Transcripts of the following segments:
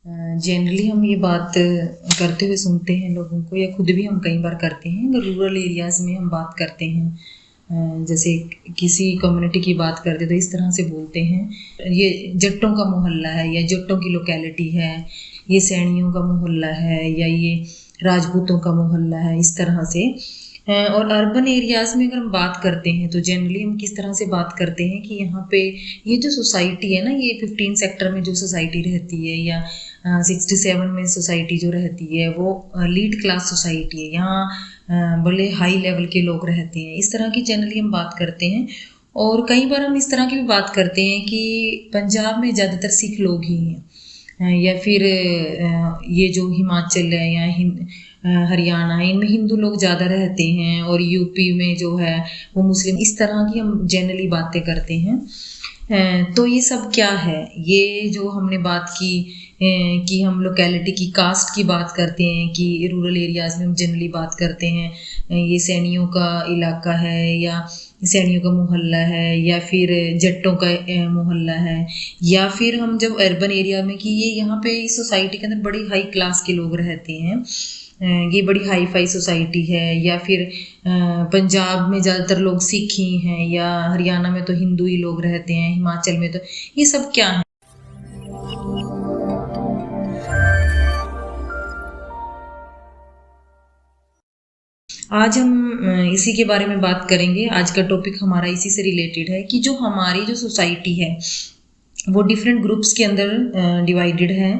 Generally हम ये बात करते हुए सुनते हैं लोगों को, या खुद भी हम कई बार करते हैं। अगर रूरल एरियाज़ में हम बात करते हैं, जैसे किसी कम्युनिटी की बात करते तो इस तरह से बोलते हैं, ये जट्टों का मोहल्ला है, या जट्टों की लोकेलिटी है, ये सैनियों का मोहल्ला है, या ये राजपूतों का मोहल्ला है, इस तरह से। और अर्बन एरियाज़ में अगर हम बात करते हैं तो जनरली हम किस तरह से बात करते हैं कि यहाँ पे ये जो सोसाइटी है ना, ये 15 सेक्टर में जो सोसाइटी रहती है, या 67 में सोसाइटी जो रहती है, वो लीड क्लास सोसाइटी है। यहाँ बड़े हाई लेवल के लोग रहते हैं, इस तरह की जनरली हम बात करते हैं। और कई बार हम इस तरह की भी बात करते हैं कि पंजाब में ज़्यादातर सिख लोग ही हैं, या फिर ये जो हिमाचल है या हरियाणा है, इनमें हिंदू लोग ज़्यादा रहते हैं, और यूपी में जो है वो मुस्लिम। इस तरह की हम जनरली बातें करते हैं। तो ये सब क्या है, ये जो हमने बात की कि हम लोकेलिटी की, कास्ट की बात करते हैं कि रूरल एरियाज़ में हम जनरली बात करते हैं ये सैनियों का इलाका है, या सैनियों का मोहल्ला है, या फिर जट्टों का मोहल्ला है, या फिर हम जब अर्बन एरिया में कि ये यहाँ पे इस सोसाइटी के अंदर बड़ी हाई क्लास के लोग रहते हैं, ये बड़ी हाई फाई सोसाइटी है, या फिर पंजाब में ज़्यादातर लोग सिख ही हैं, या हरियाणा में तो हिंदू ही लोग रहते हैं, हिमाचल में तो ये सब क्या है। आज हम इसी के बारे में बात करेंगे। आज का टॉपिक हमारा इसी से रिलेटेड है कि जो हमारी जो सोसाइटी है वो डिफरेंट ग्रुप्स के अंदर डिवाइडेड है।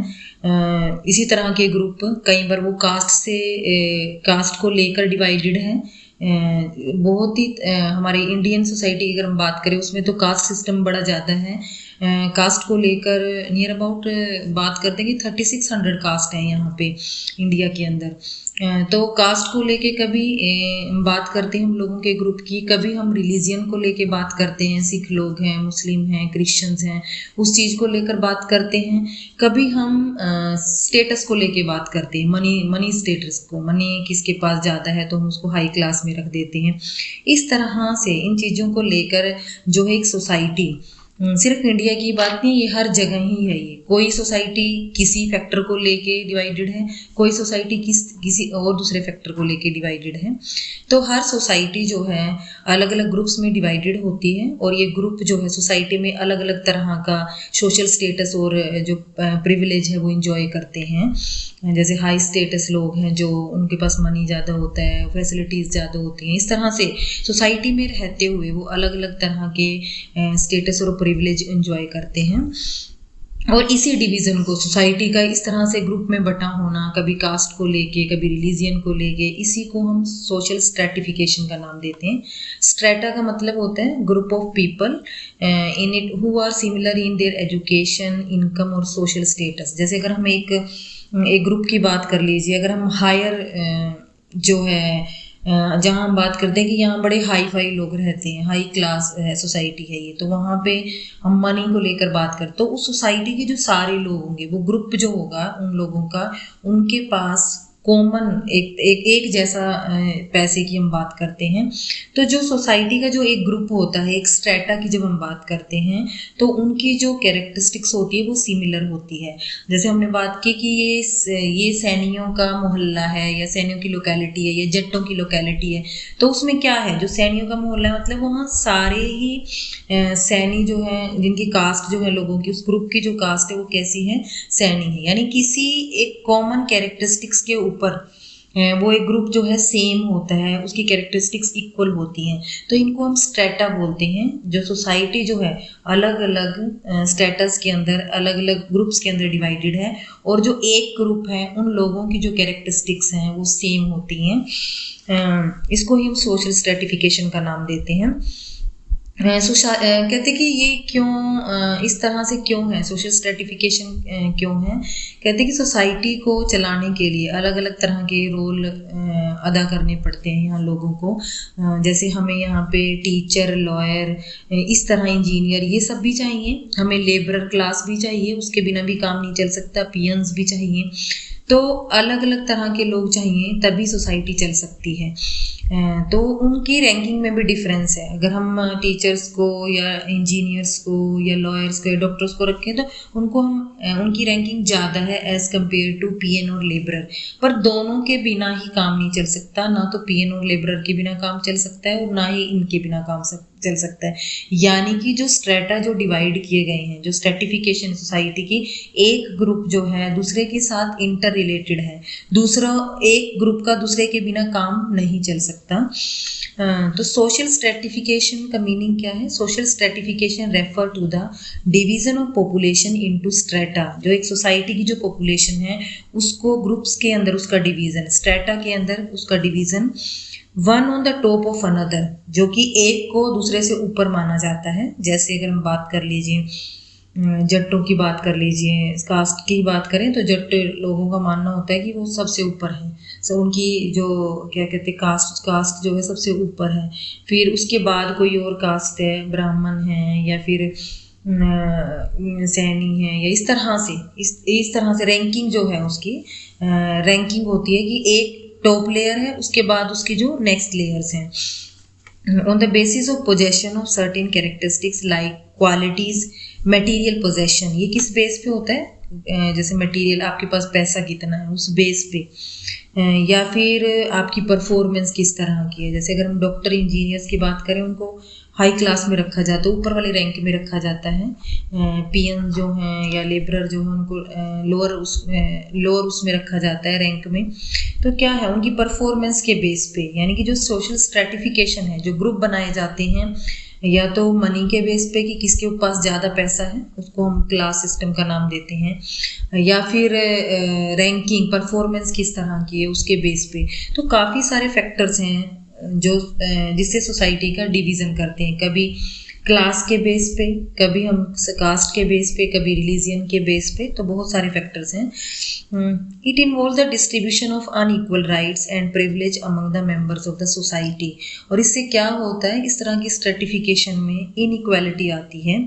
इसी तरह के ग्रुप कई बार वो कास्ट को लेकर डिवाइडेड है। बहुत ही हमारे इंडियन सोसाइटी की अगर हम बात करें उसमें तो कास्ट सिस्टम बड़ा ज़्यादा है। कास्ट को लेकर नियर अबाउट बात करते हैं कि 3600 कास्ट हैं यहाँ पे इंडिया के अंदर। तो कास्ट को लेके कभी बात करते हैं हम लोगों के ग्रुप की, कभी हम रिलीजियन को लेके बात करते हैं, सिख लोग हैं, मुस्लिम हैं, क्रिश्चियंस हैं, उस चीज़ को लेकर बात करते हैं। कभी हम स्टेटस को लेके बात करते हैं, मनी स्टेटस को, मनी किसके पास ज़्यादा है तो हम उसको हाई क्लास में रख देते हैं। इस तरह से इन चीज़ों को लेकर जो है एक सोसाइटी, सिर्फ इंडिया की बात नहीं, ये हर जगह ही है। ये कोई सोसाइटी किसी फैक्टर को लेके डिवाइडेड है, कोई सोसाइटी किसी और दूसरे फैक्टर को लेके डिवाइडेड है। तो हर सोसाइटी जो है अलग अलग ग्रुप्स में डिवाइडेड होती है, और ये ग्रुप जो है सोसाइटी में अलग अलग तरह का सोशल स्टेटस और जो प्रिविलेज है वो इंजॉय करते हैं। जैसे हाई स्टेटस लोग हैं जो उनके पास मनी ज़्यादा होता है, फैसिलिटीज़ ज़्यादा होती हैं। इस तरह से सोसाइटी में रहते हुए वो अलग अलग तरह के स्टेटस और प्रिविलेज एंजॉय करते हैं। और इसी डिवीज़न को, सोसाइटी का इस तरह से ग्रुप में बटा होना, कभी कास्ट को लेके, कभी रिलीजियन को लेके, इसी को हम सोशल स्ट्रैटिफिकेशन का नाम देते हैं। स्ट्रेटा का मतलब होता है group of people in it who are similar in their education, income और सोशल स्टेटस। जैसे अगर हम एक ग्रुप की बात कर लीजिए, अगर हम हायर जो है जहाँ हम बात करते हैं कि यहाँ बड़े हाई फाई लोग रहते हैं, हाई क्लास है सोसाइटी है ये, तो वहाँ पे हम मनी को लेकर बात करते, तो उस सोसाइटी के जो सारे लोग होंगे, वो ग्रुप जो होगा उन लोगों का, उनके पास कॉमन एक जैसा पैसे की हम बात करते हैं। तो जो सोसाइटी का जो एक ग्रुप होता है, एक स्ट्रेटा की जब हम बात करते हैं तो उनकी जो कैरेक्टरिस्टिक्स होती है वो सिमिलर होती है। जैसे हमने बात की कि ये सैनियों का मोहल्ला है, या सैनियों की लोकेलिटी है, या जट्टों की लोकेलिटी है, तो उसमें क्या है, जो सैनियों का मोहल्ला है मतलब वहाँ सारे ही सैनी जो है, जिनकी कास्ट जो है लोगों की, उस ग्रुप की जो कास्ट है वो कैसी है, सैनी है। यानी किसी एक कॉमन कैरेक्टरिस्टिक्स के ऊपर वो एक ग्रुप जो है सेम होता है, उसकी कैरेक्टरिस्टिक्स इक्वल होती हैं, तो इनको हम स्ट्रेटा बोलते हैं। जो सोसाइटी जो है अलग अलग स्टेटस के अंदर, अलग अलग ग्रुप्स के अंदर डिवाइडेड है, और जो एक ग्रुप है उन लोगों की जो कैरेक्टरिस्टिक्स हैं वो सेम होती हैं। इसको ही हम सोशल स्ट्रेटिफिकेशन का नाम देते हैं। कहते कि ये क्यों इस तरह से क्यों है, सोशल स्ट्रेटिफिकेशन क्यों है। कहते कि सोसाइटी को चलाने के लिए अलग अलग तरह के रोल अदा करने पड़ते हैं यहाँ लोगों को। जैसे हमें यहाँ पे टीचर, लॉयर, इस तरह इंजीनियर, ये सब भी चाहिए, हमें लेबरर क्लास भी चाहिए, उसके बिना भी काम नहीं चल सकता, पियंस भी चाहिए। तो अलग अलग तरह के लोग चाहिए तभी सोसाइटी चल सकती है। तो उनकी रैंकिंग में भी डिफरेंस है। अगर हम टीचर्स को या इंजीनियर्स को या लॉयर्स को या डॉक्टर्स को रखें तो उनको हम उनकी रैंकिंग ज़्यादा है एज़ कम्पेयर टू पीएन और लेबरर। पर दोनों के बिना ही काम नहीं चल सकता, ना तो पीएन और लेबरर के बिना काम चल सकता है और ना ही इनके बिना काम चल सकता है। यानी कि जो स्ट्रेटा जो डिवाइड किए गए हैं, जो स्ट्रेटिफिकेशन सोसाइटी की, एक ग्रुप जो है दूसरे के साथ इंटर रिलेटेड है, दूसरा एक ग्रुप का दूसरे के बिना काम नहीं चल सकता। तो सोशल स्ट्रेटिफिकेशन का मीनिंग क्या है? Social stratification refer to the division of population into strata. जो एक सोसाइटी की जो पॉपुलेशन है उसको ग्रुप्स के अंदर उसका डिवीजन, स्ट्रेटा के अंदर उसका division, one on the top of another, जो कि एक को दूसरे से ऊपर माना जाता है। जैसे अगर हम बात कर लीजिए जट्टों की बात कर लीजिए, कास्ट की बात करें तो जट्ट लोगों का मानना होता है कि वो सबसे ऊपर है, सो उनकी जो क्या कहते हैं कास्ट जो है सबसे ऊपर है। फिर उसके बाद कोई और कास्ट है, ब्राह्मण है या फिर सैनी है, या इस तरह से रैंकिंग जो है उसकी रैंकिंग होती है कि एक टॉप लेयर है, उसके बाद उसकी जो नेक्स्ट लेयर्स हैं। On the basis of possession of certain characteristics like qualities, material possession, ये किस बेस पे होता है? जैसे मटेरियल, आपके पास पैसा कितना है उस बेस पे, या फिर आपकी परफॉर्मेंस किस तरह की है। जैसे अगर हम डॉक्टर इंजीनियर्स की बात करें, उनको हाई क्लास में रखा जाता है, ऊपर वाले रैंक में रखा जाता है। पीएन जो हैं या लेबरर जो है उनको लोअर उसमें रखा जाता है रैंक में। तो क्या है, उनकी परफॉर्मेंस के बेस पे, यानी कि जो सोशल स्ट्रेटिफिकेशन है, जो ग्रुप बनाए जाते हैं या तो मनी के बेस पे कि किसके पास ज़्यादा पैसा है, उसको हम क्लास सिस्टम का नाम देते हैं, या फिर रैंकिंग परफॉर्मेंस किस तरह की है उसके बेस पे। तो काफ़ी सारे फैक्टर्स हैं जो जिससे सोसाइटी का डिवीज़न करते हैं, कभी क्लास के बेस पे, कभी हम कास्ट के बेस पे, कभी रिलीजियन के बेस पे। तो बहुत सारे फैक्टर्स हैं। It involve the distribution of unequal rights and privilege among the members of the society. और इससे क्या होता है, इस तरह की स्ट्रेटिफिकेशन में इनइक्वालिटी आती है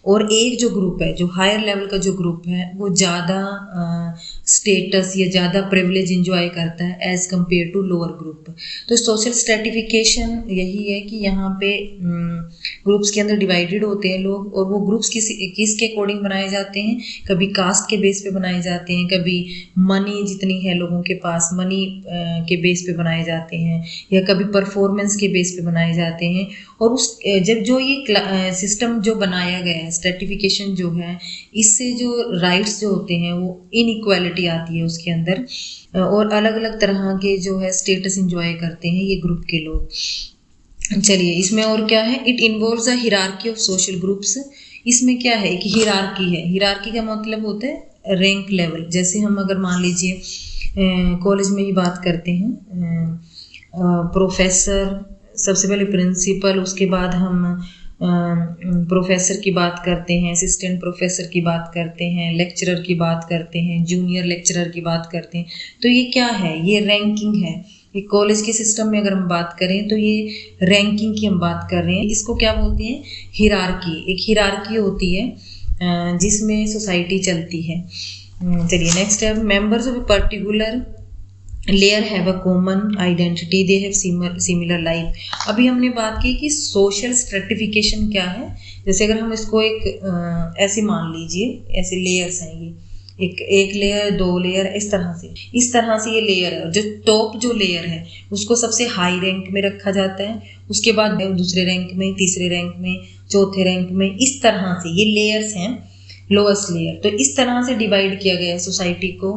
और एक जो ग्रुप है, जो हायर लेवल का जो ग्रुप है, वो ज़्यादा स्टेटस या ज़्यादा प्रिविलेज इंजॉय करता है as compared to lower group. तो सोशल स्ट्रेटिफिकेशन यही है कि यहाँ पे ग्रुप्स के अंदर डिवाइडेड होते हैं लोग, और वो ग्रुप्स किसके अकॉर्डिंग बनाए जाते हैं? कभी कास्ट के बेस पे बनाए जाते हैं, कभी मनी जितनी है लोगों के पास, मनी के बेस पे बनाए जाते हैं, या कभी परफॉर्मेंस के बेस पे बनाए जाते हैं। और उस जब जो ये सिस्टम जो बनाया गया है, स्ट्रेटिफिकेशन जो है, इससे जो राइट्स जो होते हैं वो इनइक्वालिटी आती है उसके अंदर, और अलग अलग तरह के जो है स्टेटस इंजॉय करते हैं ये ग्रुप के लोग। चलिए, इसमें और क्या है? It involves a hierarchy of social groups. इसमें क्या है कि हिरार्की है। हिरार्की का मतलब होता है रैंक लेवल। जैसे हम अगर मान लीजिए कॉलेज में ही बात करते हैं, प्रोफेसर, सबसे पहले प्रिंसिपल, उसके बाद हम प्रोफेसर की बात करते हैं, असिस्टेंट प्रोफेसर की बात करते हैं, लेक्चरर की बात करते हैं, जूनियर लेक्चरर की बात करते हैं। तो ये क्या है? ये रैंकिंग है। ये कॉलेज के सिस्टम में अगर हम बात करें तो ये रैंकिंग की हम बात कर रहे हैं। इसको क्या बोलते हैं? हिरार्की। एक हिरार्की होती है जिसमें सोसाइटी चलती है। चलिए नेक्स्ट है, members of a particular layer have a common identity, they have similar life. अभी हमने बात की कि सोशल स्ट्रेटिफिकेशन क्या है। जैसे अगर हम इसको एक ऐसे मान लीजिए, ऐसे लेयर्स हैं, ये एक लेयर, दो लेयर, इस तरह से ये लेयर है। जो टॉप जो लेयर है उसको सबसे हाई रैंक में रखा जाता है, उसके बाद दूसरे रैंक में, तीसरे रैंक में, चौथे रैंक में, इस तरह से ये लेयर्स हैं, लोएस्ट लेयर। तो इस तरह से डिवाइड किया गया है सोसाइटी को,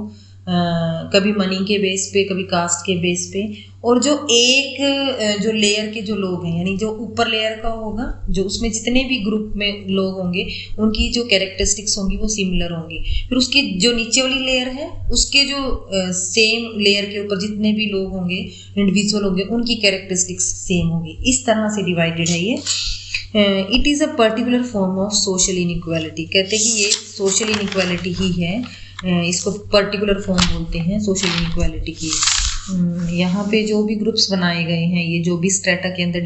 कभी मनी के बेस पे, कभी कास्ट के बेस पे। और जो एक जो लेयर के जो लोग हैं, यानी जो ऊपर लेयर का होगा, जो उसमें जितने भी ग्रुप में लोग होंगे उनकी जो कैरेक्टरिस्टिक्स होंगी वो सिमिलर होंगी। फिर उसके जो नीचे वाली लेयर है, उसके जो सेम लेयर के ऊपर जितने भी लोग होंगे, इंडिविजुअल होंगे, उनकी कैरेक्टरिस्टिक्स सेम होंगी। इस तरह से डिवाइडेड है ये। It is a particular form of social inequality. कहते हैं कि ये सोशल इनइक्वालिटी ही है, इसको पर्टिकुलर फॉर्म बोलते हैं सोशल इनइक्वालिटी की। यहाँ पे जो भी ग्रुप्स बनाए गए हैं, ये जो भी स्ट्रेटा के अंदर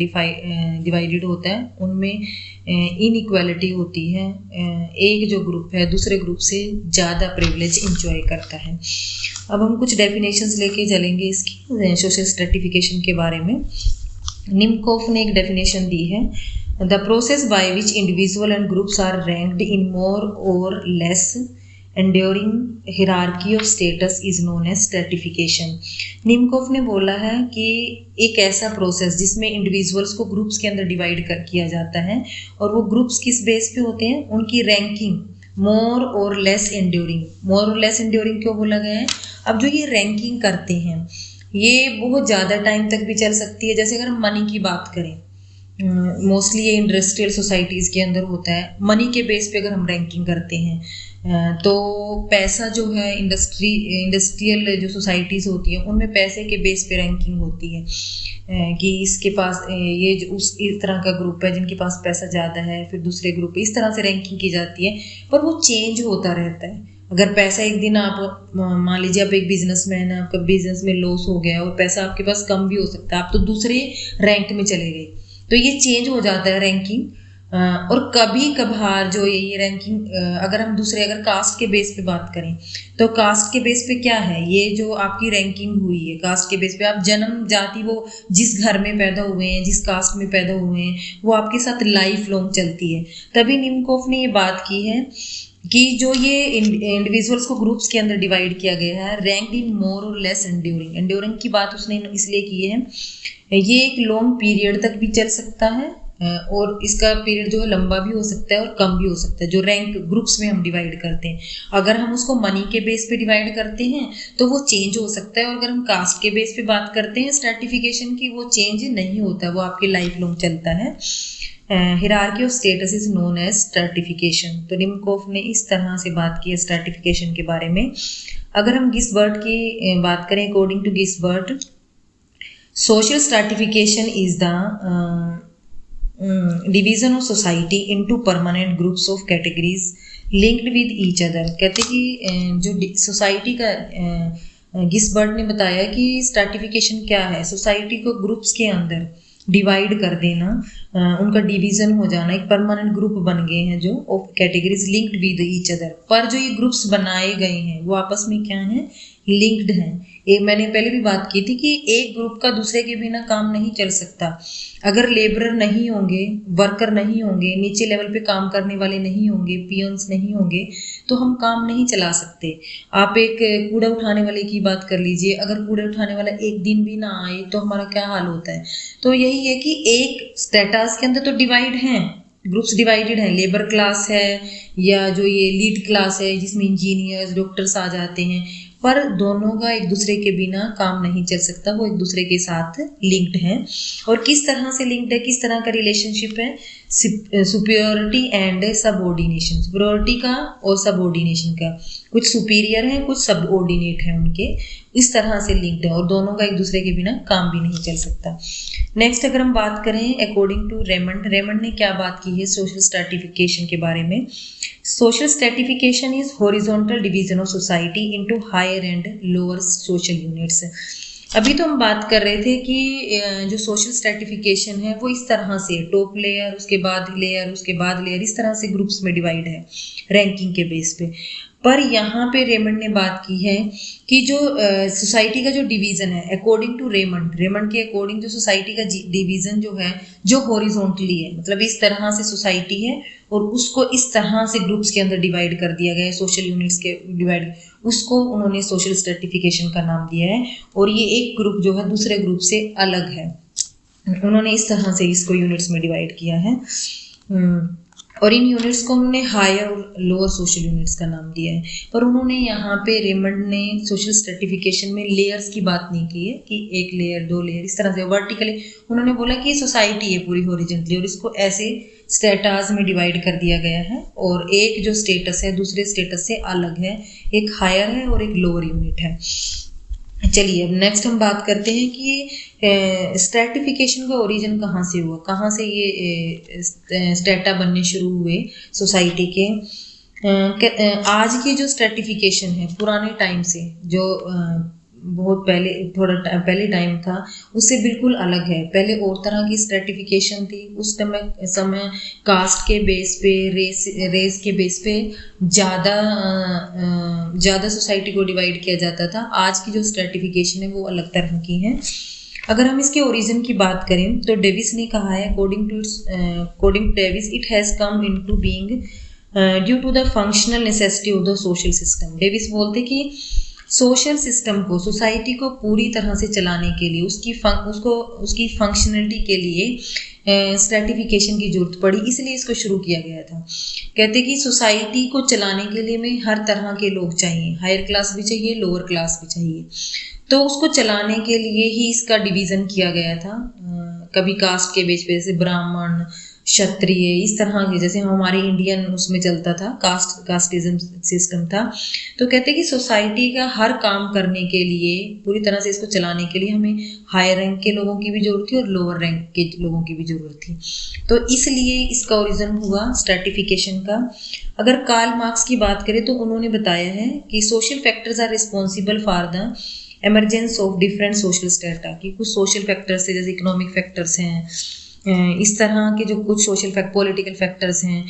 डिवाइडेड होता है, उनमें इनइक्वालिटी होती है। एक जो ग्रुप है दूसरे ग्रुप से ज़्यादा प्रिविलेज इंजॉय करता है। अब हम कुछ डेफिनेशंस लेके चलेंगे इसकी सोशल स्ट्रेटिफिकेशन के बारे में। निम्कोफ ने एक डेफिनेशन दी है, the process by which individual and groups are ranked in more or less enduring hierarchy of status is known as stratification। Nimkoff ने बोला है कि एक ऐसा प्रोसेस जिसमें इंडिविजुअल्स को ग्रुप्स के अंदर डिवाइड किया जाता है, और वो ग्रुप्स किस बेस पे होते हैं, उनकी ranking more or less enduring. More or less enduring क्यों बोला गया है? अब जो ये रैंकिंग करते हैं ये बहुत ज़्यादा टाइम तक भी चल सकती है। जैसे अगर हम मनी की बात करें, मोस्टली ये इंडस्ट्रियल सोसाइटीज़ के अंदर होता है। मनी के बेस पे अगर हम रैंकिंग करते हैं तो पैसा जो है इंडस्ट्रियल जो सोसाइटीज़ होती हैं उनमें पैसे के बेस पे रैंकिंग होती है कि इसके पास ये जो इस तरह का ग्रुप है जिनके पास पैसा ज़्यादा है, फिर दूसरे ग्रुप पे इस तरह से रैंकिंग की जाती है। पर वो चेंज होता रहता है। अगर पैसा एक दिन आप मान लीजिए आप एक बिजनेसमैन है, आपका बिजनेस में लॉस हो गया और पैसा आपके पास कम भी हो सकता है, आप तो दूसरे रैंक में चले गए, तो ये चेंज हो जाता है रैंकिंग। और कभी कभार जो ये रैंकिंग अगर हम अगर कास्ट के बेस पे बात करें तो कास्ट के बेस पे क्या है, ये जो आपकी रैंकिंग हुई है कास्ट के बेस पे, आप जन्म जाति वो जिस घर में पैदा हुए हैं, जिस कास्ट में पैदा हुए हैं, वो आपके साथ लाइफ लॉन्ग चलती है। तभी निम्कोफ ने ये बात की है कि जो ये इंडिविजुअल्स को ग्रुप्स के अंदर डिवाइड किया गया है, rank in more or less enduring. Enduring की बात उसने इसलिए की है, ये एक लॉन्ग पीरियड तक भी चल सकता है और इसका पीरियड जो है लंबा भी हो सकता है और कम भी हो सकता है। जो रैंक ग्रुप्स में हम डिवाइड करते हैं, अगर हम उसको मनी के बेस पे डिवाइड करते हैं तो वो चेंज हो सकता है, और अगर हम कास्ट के बेस पे बात करते हैं स्ट्रैटिफिकेशन की, वो चेंज नहीं होता, वो आपकी लाइफ लॉन्ग चलता है। Hierarchy of status is known as stratification. तो निम्कोफ ने इस तरह से बात की है स्ट्रैटिफिकेशन के बारे में। अगर हम गिसबर्ट की बात करें, according to Gisbert, social stratification is the division of society into permanent groups of categories linked with each other। कहते कि जो सोसाइटी का गिसबर्ट ने बताया कि स्ट्रैटिफिकेशन क्या है, सोसाइटी को ग्रुप्स के अंदर डिवाइड कर देना, उनका डिवीजन हो जाना, एक परमानेंट ग्रुप बन गए हैं जो of categories linked with each other. पर जो ये ग्रुप्स बनाए गए हैं वो आपस में क्या हैं, लिंक्ड हैं। एक मैंने पहले भी बात की थी कि एक ग्रुप का दूसरे के बिना काम नहीं चल सकता। अगर लेबरर नहीं होंगे, वर्कर नहीं होंगे, नीचे लेवल पे काम करने वाले नहीं होंगे, पियंस नहीं होंगे, तो हम काम नहीं चला सकते। आप एक कूड़ा उठाने वाले की बात कर लीजिए, अगर कूड़ा उठाने वाला एक दिन भी ना आए तो हमारा क्या हाल होता है। तो यही है कि एक स्टेटस के अंदर तो डिवाइड हैं, ग्रुप्स डिवाइडेड हैं, लेबर क्लास है या जो ये लीड क्लास है जिसमें इंजीनियर्स डॉक्टर्स आ जाते हैं, पर दोनों का एक दूसरे के बिना काम नहीं चल सकता, वो एक दूसरे के साथ लिंक्ड हैं। और किस तरह से लिंक्ड है, किस तरह का रिलेशनशिप है, सुपीरियरिटी एंड सबऑर्डिनेशन, सुपीरियरिटी का और सबऑर्डिनेशन का, कुछ सुपीरियर है कुछ सबऑर्डिनेट है उनके, इस तरह से लिंक्ड है और दोनों का एक दूसरे के बिना काम भी नहीं चल सकता। नेक्स्ट अगर हम बात करें अकॉर्डिंग टू रेमंड, रेमंड ने क्या बात की है सोशल स्ट्रैटिफिकेशन के बारे में। Social stratification is horizontal division of society into higher and lower social units. अभी तो हम बात कर रहे थे कि जो सोशल स्ट्रैटिफिकेशन है वो इस तरह से टॉप लेयर, उसके बाद लेयर, उसके बाद लेयर, इस तरह से ग्रुप्स में डिवाइड है रैंकिंग के बेस पे। पर यहाँ पे रेमंड ने बात की है कि जो सोसाइटी का जो डिवीजन है अकॉर्डिंग टू रेमंड, रेमंड के अकॉर्डिंग जो सोसाइटी का डिवीजन जो है जो हॉरिजॉन्टली है, मतलब इस तरह से सोसाइटी है और उसको इस तरह से ग्रुप्स के अंदर डिवाइड कर दिया गया है, सोशल यूनिट्स के डिवाइड, उसको उन्होंने सोशल स्ट्रैटिफिकेशन का नाम दिया है। और ये एक ग्रुप जो है दूसरे ग्रुप से अलग है, उन्होंने इस तरह से इसको यूनिट्स में डिवाइड किया है। और इन यूनिट्स को उन्होंने हायर और लोअर सोशल यूनिट्स का नाम दिया है। पर उन्होंने यहाँ पे रेमंड ने सोशल स्ट्रैटिफिकेशन में लेयर्स की बात नहीं की है कि एक लेयर दो लेयर इस तरह से वर्टिकली, उन्होंने बोला कि सोसाइटी है पूरी हॉरिजॉन्टली और इसको ऐसे स्टेटस में डिवाइड कर दिया गया है और एक जो स्टेटस है दूसरे स्टेटस से अलग है, एक हायर है और एक लोअर यूनिट है। चलिए अब नेक्स्ट हम बात करते हैं कि स्ट्रैटिफिकेशन का ओरिजिन कहाँ से हुआ, कहाँ से ये स्टेटा बनने शुरू हुए सोसाइटी के। आज की जो स्ट्रैटिफिकेशन है पुराने टाइम से जो बहुत पहले पहले टाइम था उससे बिल्कुल अलग है। पहले और तरह की स्ट्रेटिफिकेशन थी। उस समय कास्ट के बेस पे, रेस के बेस पे ज़्यादा सोसाइटी को डिवाइड किया जाता था। आज की जो स्ट्रेटिफिकेशन है वो अलग तरह की है। अगर हम इसके ओरिजिन की बात करें तो डेविस ने कहा है, according to Davis, it has come into being due to the functional necessity of the social system. Davis बोलते कि सोशल सिस्टम को, सोसाइटी को पूरी तरह से चलाने के लिए, उसकी फंक्शनलिटी के लिए स्ट्रेटिफिकेशन की जरूरत पड़ी, इसलिए इसको शुरू किया गया था। कहते कि सोसाइटी को चलाने के लिए में हर तरह के लोग चाहिए, हायर क्लास भी चाहिए, लोअर क्लास भी चाहिए। तो उसको चलाने के लिए ही इसका डिवीज़न किया गया था। कभी कास्ट के बेस पे, जैसे ब्राह्मण, क्षत्रिय, इस तरह के, जैसे हमारे इंडियन उसमें चलता था, कास्टिज्म सिस्टम था। तो कहते कि सोसाइटी का हर काम करने के लिए, पूरी तरह से इसको चलाने के लिए हमें हायर रैंक के लोगों की भी जरूरत थी और लोअर रैंक के लोगों की भी जरूरत थी। तो इसलिए इसका ओरिजिन हुआ स्ट्रेटिफिकेशन का। अगर कार्ल मार्क्स की बात करें तो उन्होंने बताया है कि social factors are responsible for the emergence of different social strata, की कुछ सोशल फैक्टर्स है, जैसे इकोनॉमिक फैक्टर्स हैं, इस तरह के जो कुछ सोशल पॉलिटिकल फैक्टर्स हैं,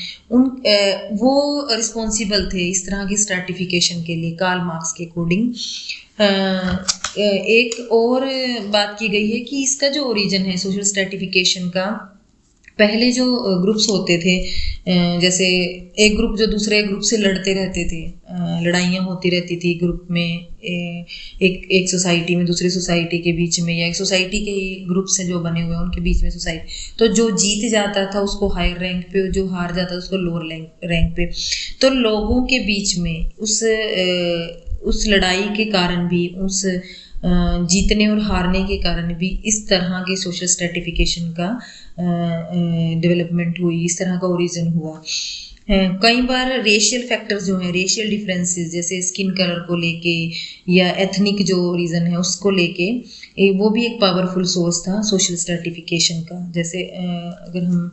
वो रिस्पॉन्सिबल थे इस तरह की स्ट्रेटिफिकेशन के लिए, कार्ल मार्क्स के अकॉर्डिंग। एक और बात की गई है कि इसका जो ओरिजिन है सोशल स्ट्रेटिफिकेशन का, पहले जो ग्रुप्स होते थे, जैसे एक ग्रुप जो दूसरे ग्रुप से लड़ते रहते थे, लड़ाइयाँ होती रहती थी ग्रुप में, एक सोसाइटी में दूसरी सोसाइटी के बीच में, या एक सोसाइटी के ही ग्रुप से जो बने हुए हैं उनके बीच में सोसाइटी, तो जो जीत जाता था उसको हायर रैंक पे, जो हार जाता था उसको लोअर रैंक पे। तो लोगों के बीच में उस लड़ाई के कारण भी, उस जीतने और हारने के कारण भी इस तरह के सोशल स्ट्रेटिफिकेशन का डेवलपमेंट हुई, इस तरह का ओरिजिन हुआ। कई बार रेशियल फैक्टर्स जो हैं, रेशियल डिफरेंसेस, जैसे स्किन कलर को लेके या एथनिक जो रीज़न है उसको लेके, वो भी एक पावरफुल सोर्स था सोशल स्ट्रेटिफिकेशन का। जैसे अगर हम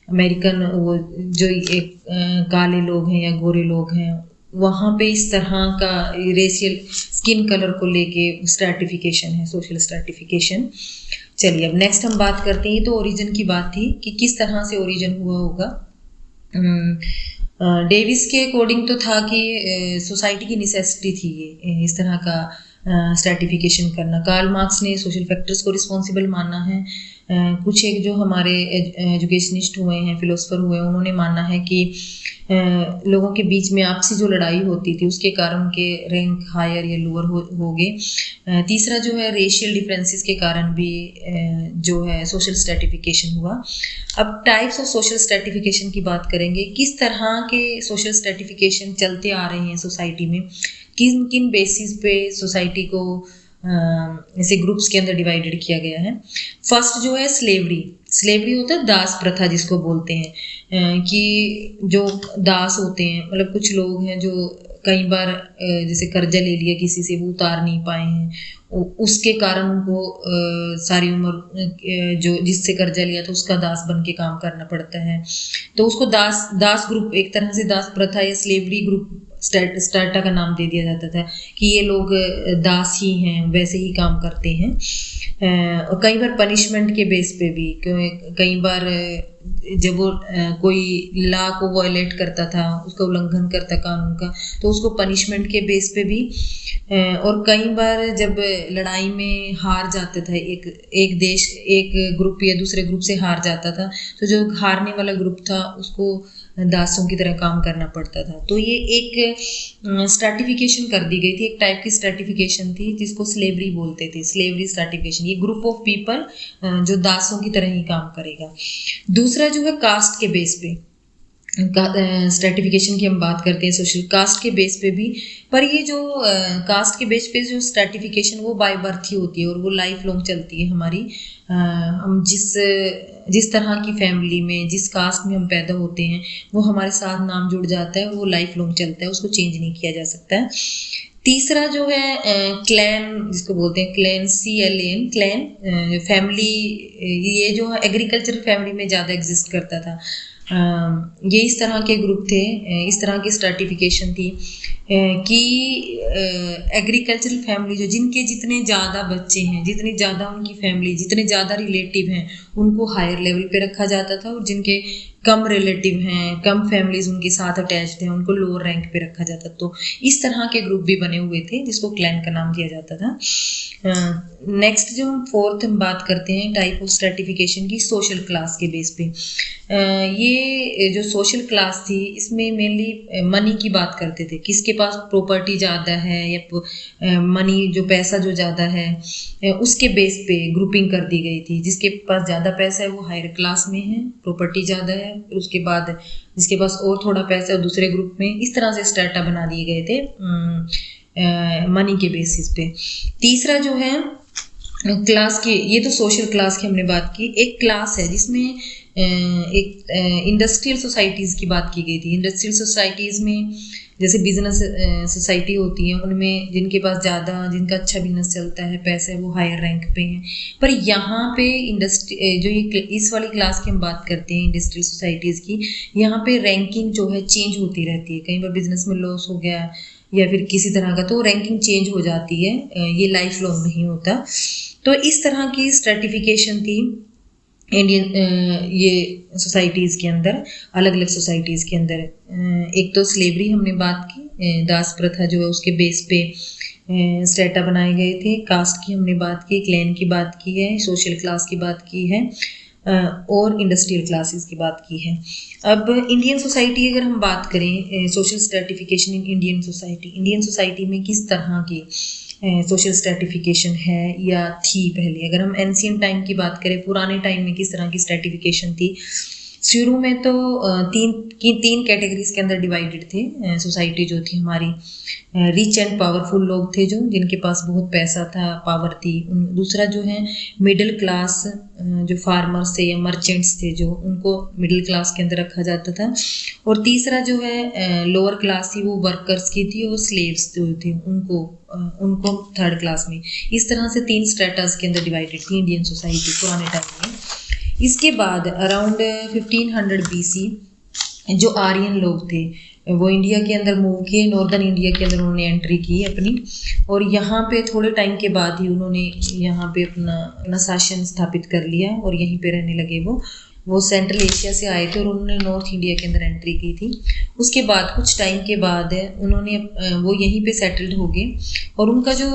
अमेरिकन, वो जो एक काले लोग हैं या गोरे लोग हैं, वहाँ पे इस तरह का रेशियल स्किन कलर को लेके स्ट्रेटिफिकेशन है, सोशल स्ट्रेटिफिकेशन। चलिए अब नेक्स्ट हम बात करते हैं। तो ओरिजिन की बात थी कि किस तरह से ओरिजिन हुआ होगा। डेविस के अकॉर्डिंग तो था कि सोसाइटी की नेसेसिटी थी ये इस तरह का स्ट्रेटिफिकेशन करना। कार्ल मार्क्स ने सोशल फैक्टर्स को रिस्पॉन्सिबल माना है। कुछ एक जो हमारे एजुकेशनिस्ट हुए हैं, फिलोसफर हुए हैं, उन्होंने माना है कि लोगों के बीच में आपसी जो लड़ाई होती थी उसके कारण उनके रैंक हायर या लोअर हो गए। तीसरा जो है रेशियल डिफरेंसेस के कारण भी जो है सोशल स्ट्रेटिफिकेशन हुआ। अब टाइप्स ऑफ सोशल स्ट्रेटिफिकेशन की बात करेंगे। किस तरह के सोशल स्ट्रेटिफिकेशन चलते आ रहे हैं सोसाइटी में, किन किन बेसिस पे सोसाइटी को ऐसे ग्रुप्स के अंदर डिवाइडेड किया गया है। फर्स्ट जो है स्लेवरी होता है दास प्रथा जिसको बोलते हैं, कि जो दास होते हैं, मतलब कुछ लोग हैं जो कई बार जैसे कर्जा ले लिया किसी से, वो उतार नहीं पाए हैं, उसके कारण उनको सारी उम्र जो जिससे कर्जा लिया था उसका दास बन के काम करना पड़ता है। तो उसको दास ग्रुप, एक तरह से दास प्रथा या स्लेवरी ग्रुप स्टार्टा का नाम दे दिया जाता था कि ये लोग दास ही हैं, वैसे ही काम करते हैं। और कई बार पनिशमेंट के बेस पे भी, कई बार जब वो कोई लॉ को वायलेट करता था, उसका उल्लंघन करता कानून का, तो उसको पनिशमेंट के बेस पे भी। और कई बार जब लड़ाई में हार जाता था एक ग्रुप या दूसरे ग्रुप से हार जाता था, तो जो हारने वाला ग्रुप था उसको दासों की तरह काम करना पड़ता था। तो ये एक स्ट्रेटिफिकेशन कर दी गई थी, एक टाइप की स्ट्रेटिफिकेशन थी जिसको स्लेवरी बोलते थे, स्लेवरी स्ट्रेटिफिकेशन। ये ग्रुप ऑफ पीपल जो दासों की तरह ही काम करेगा। दूसरा जो है कास्ट के बेस पे स्ट्रेटिफिकेशन की हम बात करते हैं, सोशल कास्ट के बेस पे भी। पर ये जो कास्ट के बेस पे जो स्ट्रेटिफिकेशन वो बाय बर्थ ही होती है और वो लाइफ लॉन्ग चलती है हमारी। हम जिस तरह की फैमिली में, जिस कास्ट में हम पैदा होते हैं, वो हमारे साथ नाम जुड़ जाता है, वो लाइफ लॉन्ग चलता है, उसको चेंज नहीं किया जा सकता है। तीसरा जो है क्लैन जिसको बोलते हैं, क्लैन CLAN, क्लैन फैमिली। ये जो है एग्रीकल्चरल फैमिली में ज़्यादा एग्जिस्ट करता था। ये इस तरह के ग्रुप थे, इस तरह की स्ट्रैटिफिकेशन थी कि एग्रीकल्चरल फैमिली जो जिनके जितने ज़्यादा बच्चे हैं, जितनी ज़्यादा उनकी फैमिली, जितने ज़्यादा रिलेटिव हैं, उनको हायर लेवल पे रखा जाता था, और जिनके कम रिलेटिव हैं, कम फैमिलीज उनके साथ अटैच्ड हैं, उनको लोअर रैंक पे रखा जाता। तो इस तरह के ग्रुप भी बने हुए थे जिसको क्लैन का नाम दिया जाता था। नेक्स्ट जो हम फोर्थ हम बात करते हैं टाइप ऑफ स्ट्रैटिफिकेशन की, सोशल क्लास के बेस पे। ये जो सोशल क्लास थी इसमें मेनली मनी की बात करते थे, किसके पास प्रॉपर्टी ज़्यादा है या मनी जो पैसा जो ज़्यादा है उसके बेस पे ग्रुपिंग कर दी गई थी। जिसके पास ज़्यादा पैसा है वो हायर क्लास में है, प्रॉपर्टी ज़्यादा है, उसके बाद जिसके पास और थोड़ा पैसा है दूसरे ग्रुप में। इस तरह से स्ट्रेटा बना दिए गए थे मनी के बेसिस पे। तीसरा जो है क्लास की, ये तो सोशल क्लास की हमने बात की। एक क्लास है जिसमें एक इंडस्ट्रियल सोसाइटीज़ की बात की गई थी। इंडस्ट्रियल सोसाइटीज़ में जैसे बिजनेस सोसाइटी होती है, उनमें जिनके पास ज़्यादा, जिनका अच्छा बिजनेस चलता है, पैसा है, वो हायर रैंक पे हैं। पर यहाँ पे इंडस्ट्री जो ये इस वाली क्लास की हम बात करते हैं इंडस्ट्रियल सोसाइटीज़ की, यहाँ पे रैंकिंग जो है चेंज होती रहती है। कई बार बिजनेस में लॉस हो गया या फिर किसी तरह का, तो रैंकिंग चेंज हो जाती है, ये लाइफ लॉन्ग नहीं होता। तो इस तरह की स्ट्रैटिफिकेशन थी इंडियन ये सोसाइटीज़ के अंदर, अलग अलग सोसाइटीज़ के अंदर। एक तो स्लेवरी हमने बात की, दास प्रथा जो है उसके बेस पे स्टेटा बनाए गए थे। कास्ट की हमने बात की, क्लैन की बात की है, सोशल क्लास की बात की है, और इंडस्ट्रियल क्लासेस की बात की है। अब इंडियन सोसाइटी अगर हम बात करें, social stratification in Indian society में किस तरह की सोशल स्ट्रैटिफिकेशन है या थी पहले। अगर हम एंशिएंट टाइम की बात करें, पुराने टाइम में किस तरह की स्ट्रैटिफिकेशन थी। शुरू में तो तीन कैटेगरीज के अंदर डिवाइडेड थे सोसाइटी जो थी हमारी। रिच एंड पावरफुल लोग थे जो जिनके पास बहुत पैसा था, पावर थी। दूसरा जो है मिडिल क्लास, जो फार्मर्स थे या मर्चेंट्स थे जो, उनको मिडिल क्लास के अंदर रखा जाता था। और तीसरा जो है लोअर क्लास थी, वो वर्कर्स की थी, और स्लेव्स जो थे उनको थर्ड क्लास में। इस तरह से तीन स्ट्रेटास के अंदर डिवाइडेड थी इंडियन सोसाइटी पुराने टाइम में। इसके बाद अराउंड 1500 BC जो आर्यन लोग थे वो इंडिया के अंदर मूव किए, नॉर्दर्न इंडिया के अंदर उन्होंने एंट्री की अपनी, और यहाँ पे थोड़े टाइम के बाद ही उन्होंने यहाँ पे अपना शासन स्थापित कर लिया और यहीं पे रहने लगे। वो सेंट्रल एशिया से आए थे और उन्होंने नॉर्थ इंडिया के अंदर एंट्री की थी। उसके बाद कुछ टाइम के बाद उन्होंने वो यहीं पे सेटल्ड हो गए, और उनका जो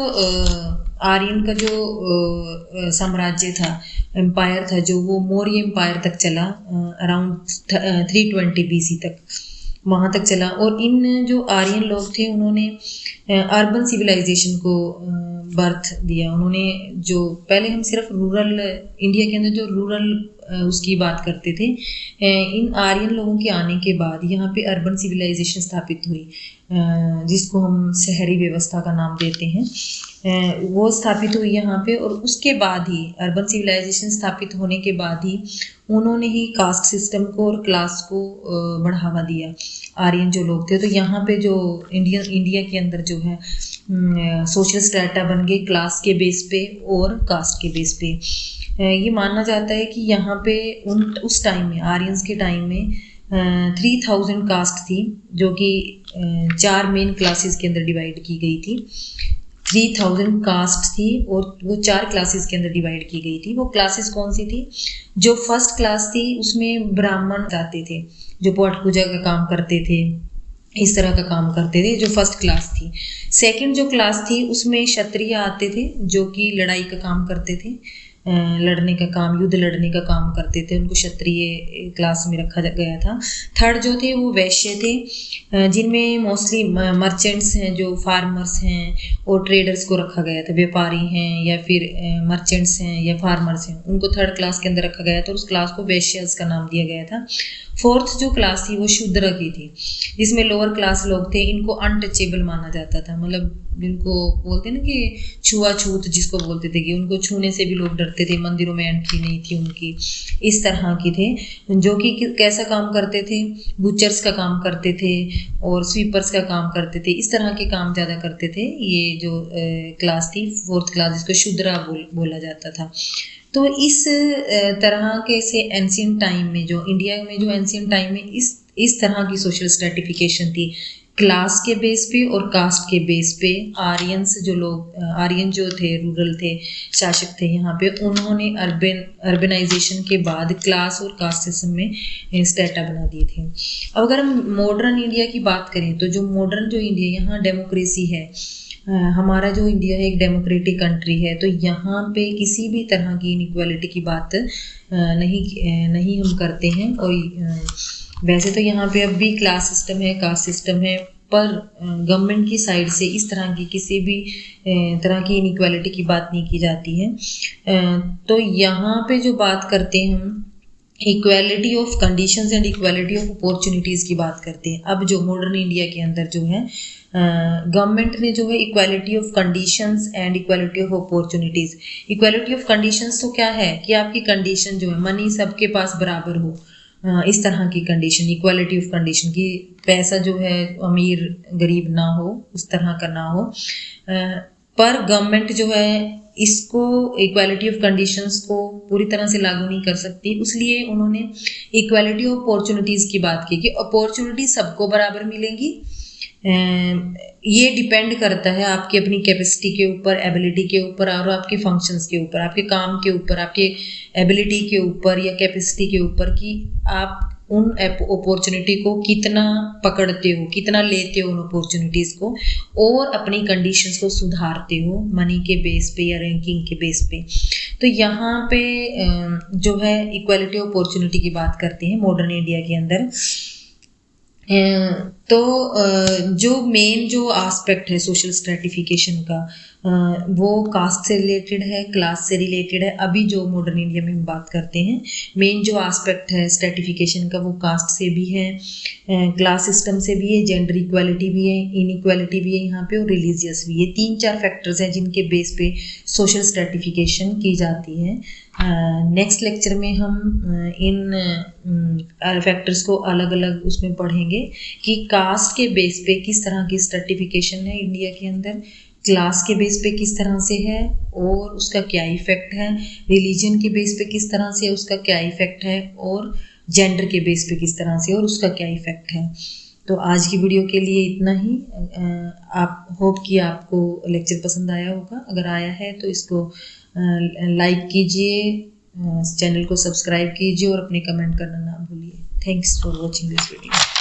आर्यन का जो साम्राज्य था, एम्पायर था, जो वो मौर्य एम्पायर तक चला, अराउंड 320 BC तक वहाँ तक चला। और इन जो आर्यन लोग थे उन्होंने अर्बन सिविलाइजेशन को बर्थ दिया। उन्होंने जो पहले हम सिर्फ रूरल इंडिया के अंदर जो रूरल उसकी बात करते थे, इन आर्यन लोगों के आने के बाद यहाँ पे अर्बन सिविलाइजेशन स्थापित हुई, जिसको हम शहरी व्यवस्था का नाम देते हैं, वो स्थापित हुई यहाँ पे। और उसके बाद ही अर्बन सिविलाइजेशन स्थापित होने के बाद ही उन्होंने ही कास्ट सिस्टम को और क्लास को बढ़ावा दिया, आर्यन जो लोग थे। तो यहाँ पे जो इंडिया के अंदर जो है सोशल स्ट्रेटा बन गए क्लास के बेस पे और कास्ट के बेस पे। ये माना जाता है कि यहाँ पे उस टाइम में, आर्यंस के टाइम में 3000 कास्ट थी, जो कि 4 मेन क्लासेस के अंदर डिवाइड की गई थी। 3000 कास्ट थी और वो 4 क्लासेस के अंदर डिवाइड की गई थी। वो क्लासेस कौन सी थी? जो फर्स्ट क्लास थी उसमें ब्राह्मण आते थे जो पाठ पूजा का काम करते थे, इस तरह का काम करते थे, जो फर्स्ट क्लास थी। सेकंड जो क्लास थी उसमें क्षत्रिय आते थे जो कि लड़ाई का काम करते थे, लड़ने का काम, युद्ध लड़ने का काम करते थे, उनको क्षत्रिय क्लास में रखा गया था। थर्ड जो थे वो वैश्य थे, जिनमें मोस्टली मर्चेंट्स हैं, जो फार्मर्स हैं, और ट्रेडर्स को रखा गया था, व्यापारी हैं या फिर मर्चेंट्स हैं या फार्मर्स हैं, उनको थर्ड क्लास के अंदर रखा गया था और उस क्लास को वैश्यस का नाम दिया गया था। फोर्थ जो क्लास थी वो शूद्र की थी, जिसमें लोअर क्लास लोग थे, इनको अनटचेबल माना जाता था, मतलब जिनको बोलते ना कि छुआछूत जिसको बोलते थे, कि उनको छूने से भी लोग डरते थे, मंदिरों में एंट्री नहीं थी उनकी, इस तरह की थे। जो कि कैसा काम करते थे? बुचर्स का काम करते थे और स्वीपर्स का काम करते थे, इस तरह के काम ज़्यादा करते थे। ये जो क्लास थी फोर्थ क्लास, जिसको शूद्रा बोला जाता था। तो इस तरह के से एंशियंट टाइम में जो इंडिया में जो एंशियंट टाइम में इस तरह की सोशल स्ट्रेटिफिकेशन थी, क्लास के बेस पे और कास्ट के बेस पे। आर्यन जो थे, रूरल थे, शासक थे यहाँ पे, उन्होंने अर्बनाइजेशन के बाद क्लास और कास्ट सिस्टम में स्टेटा बना दिए थे। अब अगर हम मॉडर्न इंडिया की बात करें तो जो मॉडर्न जो इंडिया, यहाँ डेमोक्रेसी है, हमारा जो इंडिया है एक डेमोक्रेटिक कंट्री है, तो यहाँ पे किसी भी तरह की इनइक्वालिटी की बात नहीं हम करते हैं। और वैसे तो यहाँ पे अब भी क्लास सिस्टम है, कास्ट सिस्टम है, पर गवर्नमेंट की साइड से इस तरह की किसी भी तरह की इनइक्वालिटी की बात नहीं की जाती है। तो यहाँ पे जो बात करते हैं हम equality of conditions and equality of opportunities की बात करते हैं। अब जो मॉडर्न इंडिया के अंदर जो है गवर्नमेंट ने जो है equality of conditions and equality of opportunities. Equality of conditions तो क्या है कि आपकी कंडीशन जो है, मनी सबके पास बराबर हो, इस तरह की कंडीशन, इक्वालिटी ऑफ कंडीशन की पैसा जो है अमीर गरीब ना हो, उस तरह का ना हो। पर गवर्नमेंट जो है इसको इक्वालिटी ऑफ कंडीशंस को पूरी तरह से लागू नहीं कर सकती, इसलिए उन्होंने इक्वालिटी ऑफ अपॉर्चुनिटीज़ की बात की कि अपॉर्चुनिटी सबको बराबर मिलेंगी। ये डिपेंड करता है आपकी अपनी कैपेसिटी के ऊपर, एबिलिटी के ऊपर और आपके फंक्शंस के ऊपर, आपके काम के ऊपर, आपके एबिलिटी के ऊपर या कैपेसिटी के ऊपर कि आप उन अपॉर्चुनिटी को कितना पकड़ते हो, कितना लेते हो उन अपॉर्चुनिटीज़ को और अपनी कंडीशंस को सुधारते हो मनी के बेस पे या रैंकिंग के बेस पे। तो यहाँ पे जो है इक्वालिटी ऑफ अपॉर्चुनिटी की बात करते हैं मॉडर्न इंडिया के अंदर। तो जो मेन जो एस्पेक्ट है सोशल स्ट्रेटिफिकेशन का, वो कास्ट से रिलेटेड है, क्लास से रिलेटेड है। अभी जो मॉडर्न इंडिया में हम बात करते हैं, मेन जो एस्पेक्ट है स्ट्रेटिफिकेशन का वो कास्ट से भी है, क्लास सिस्टम से भी है, जेंडर इक्वालिटी भी है, इनइक्वालिटी भी है यहाँ पे, और रिलीजियस भी है। 3-4 फैक्टर्स हैं जिनके बेस पे सोशल स्ट्रेटिफिकेशन की जाती है। नेक्स्ट लेक्चर में हम इन फैक्टर्स को अलग अलग उसमें पढ़ेंगे कि कास्ट के बेस पे किस तरह की स्ट्रेटिफिकेशन है इंडिया के अंदर, क्लास के बेस पे किस तरह से है और उसका क्या इफेक्ट है, रिलीजन के बेस पे किस तरह से उसका क्या इफेक्ट है, और जेंडर के बेस पे किस तरह से और उसका क्या इफेक्ट है। तो आज की वीडियो के लिए इतना ही। आप होप कि आपको लेक्चर पसंद आया होगा। अगर आया है तो इसको लाइक कीजिए, चैनल को सब्सक्राइब कीजिए और अपने कमेंट करना ना भूलिए। Thanks for watching this video.